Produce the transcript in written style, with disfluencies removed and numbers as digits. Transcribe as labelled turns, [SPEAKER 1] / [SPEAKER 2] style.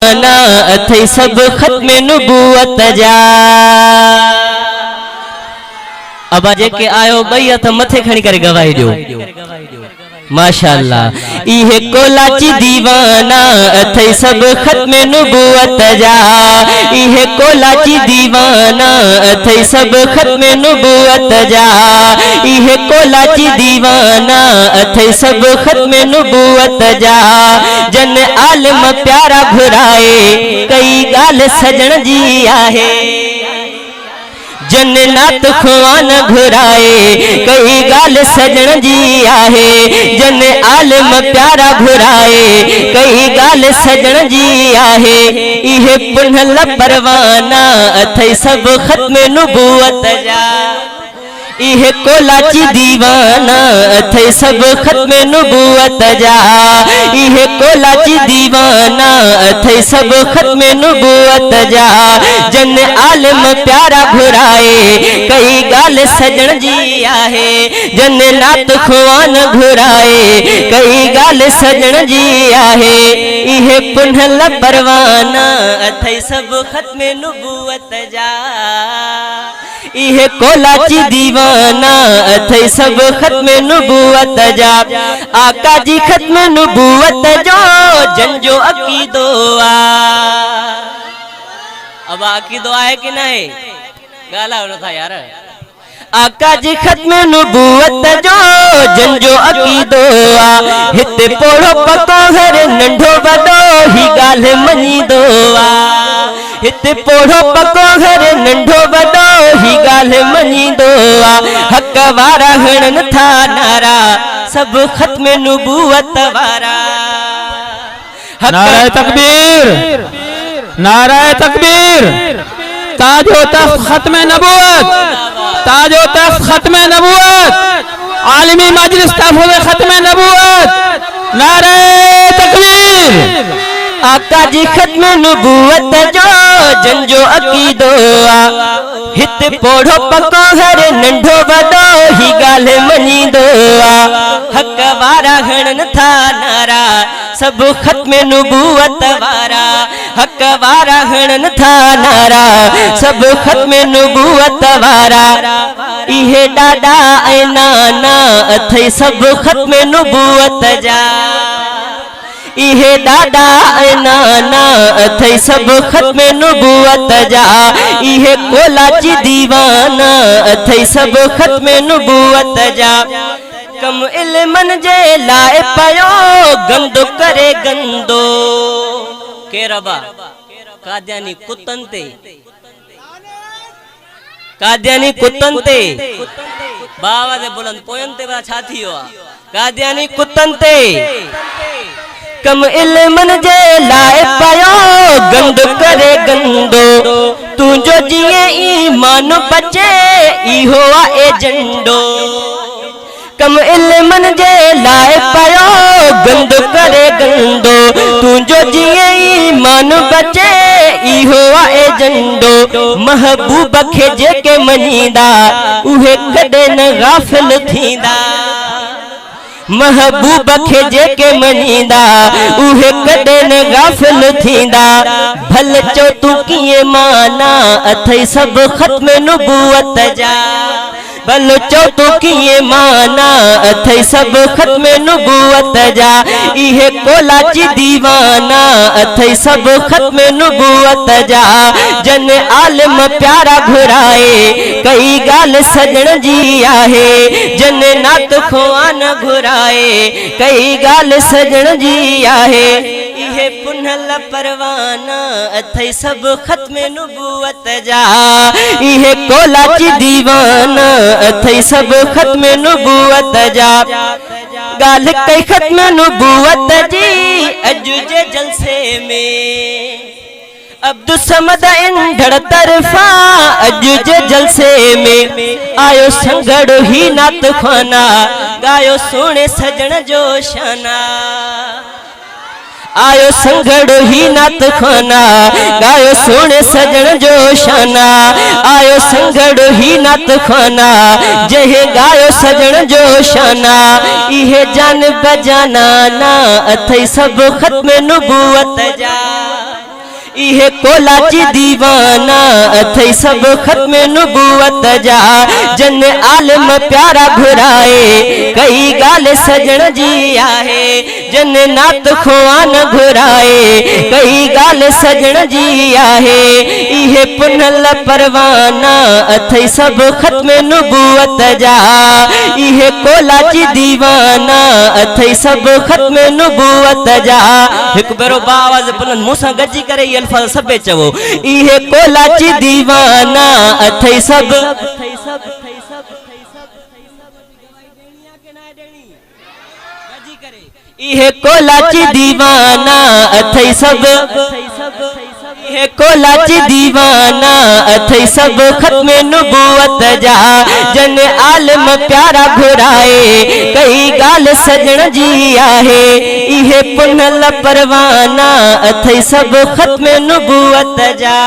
[SPEAKER 1] ना अथई सब खत्म नुबूवत जा। अब अजे के आयो बई हथ मथे खणी करे गवाही दियो माशाअल्लाह। इहे कोलाची दीवाना अथई सब खत्म नुबूवत जा। इहे कोलाची दीवाना अथई सब खत्म नुबूवत जा। इहे कोलाची दीवाना अथई सब खत्म नुबूवत जा। जन आलम प्यारा घुराए कई गाल सजण जी आहे। जन नात खुआन घुराए कई गाल सजण जी आहे। जन आलम प्यारा घुराए कई गाल सजण जी आहे। इहे पुनल परवाना अथई सब खत्म नुबूवत जा। इहे कोलाची दीवाना अथई सब खत्म नुबूवत जा। इहे कोलाची दीवाना अथई सब खत्म नुबूवत जा। जन आलम प्यारा घुराए कई गाल सजण जी आहे। जन नात खुआन घुराए कई गाल सजण जी आहे। इहे पुनल परवाना अथई सब खत्म नुबूवत जा। इहे कोलाची दीवाना अथई सब खत्म नुबूवत जा। आका जी खत्म नुबूवत जो जंजो अकीदो आ। अब अकीदो है कि नहीं गाला न था यार। आका जी खत्म नुबूवत जो जंजो अकीदो आ। हिते पोड़ो पको घर नंढो वडो ही गाल मनी दो आ। हिते पोड़ो पको घर नंढो वडो ही गाल मनी दो आ। हक वारा हणन था नारा सब खत्म नुबूवत वारा।
[SPEAKER 2] नारे तकबीर नारे तकबीर। ताजो तख्त खत्म नबूवत ताजो तख्त खत्म नबूवत आलमी मजलिस तहफ़्फ़ुज़ खत्म नबूवत। नारे तकबीर।
[SPEAKER 1] आका जी खत्म नुबूवत जो जंजो अकीदो आ। हित पोड़ो पको घर नंढो वडो ही गाल मनी दो आ। हक वारा हणन था नारा सब खत्म नुबूवत वारा। हक वारा हणन था नारा सब खत्म नुबूवत वारा। इहे डाडा ऐ नाना अथई सब खत्म नुबूवत जा। इहे डाडा ऐ नाना अथई सब खत्म नुबूवत जा। इहे कोलाची दीवाना अथई सब खत्म नुबूवत जा। कम इल्मन जे लाए पयो गंदो करे गंदो के रबा काद्यानी कुतन ते काद्यानी कुतन ते बावा दे बुलंद पोयन ते बा छाती हो काद्यानी कुतन ते। कम इल्मन जे लाए पयो गंद करे गंदो। तू जो जिए ईमान बचे इहो ए झंडो। कम इल्मन जे लाए पयो गंद करे गंदो। तू जो जिए ईमान बचे इहो ए झंडो। महबूब खे जेके मनीदा उहे कदे न गाफिल थींदा। महबूब खे जेके मनीदा उहे कदे न गाफिल थींदा। भल चो तू कीअं माना अथई सब खत्म नुबूवत जा। भल चो तू कीअं माना अथई सब खत्म नुबूवत जा। इहे कोलाची दीवाना अथई सब खत्म नुबूवत जा। जन आलम प्यारा घुराए कई गाल सजण जी आहे। जन नात खुआन घुराए कई गाल सजण जी आहे। इहे पुनल परवाना अथई सब खत्म नुबूवत जा। इहे कोलाची दीवाना अथई सब खत्म नुबूवत जा। गाल कई खत्म नुबूवत जी अजु जे जलसे में। अब्दुल समद इंढड़ तरफा अजु जे जलसे में। आयो संगड़ ही नात खाना गायो सोने सजण जो शाना। आयो संगड़ ही नात खाना गायो सोने सजण जो शाना। आयो संगड़ ही नात खाना जहे गायो सजण जो शाना। इहे जान बजाना ना अथई सब खत्म नुबूवत जा। इहे कोलाची दीवाना अथई सब खत्म नुबुवत जा जन आलम प्यारा घुराए कई गाल सजण जी आहे जन नात खुआन घुराए कई गाल सजण जी आहे इहे पुनल परवाना अथई सब खत्म नुबुवत जा इहे कोलाची दीवाना अथई सब खत्म नुबुवत जा एक बेरो बावाज बुलंद मूसा गजी करे अल्फाज सबे चवो इहे कोलाची दीवाना अथई सब इहे कोलाची दीवाना अथई सब इहे कोलाची दीवाना अथई सब खत्म नुबुवत जा जन आलम प्यारा घुराए कई गाल सजण जी आहे इहे पुनल परवाना अथई सब खत्म नुबुवत जा।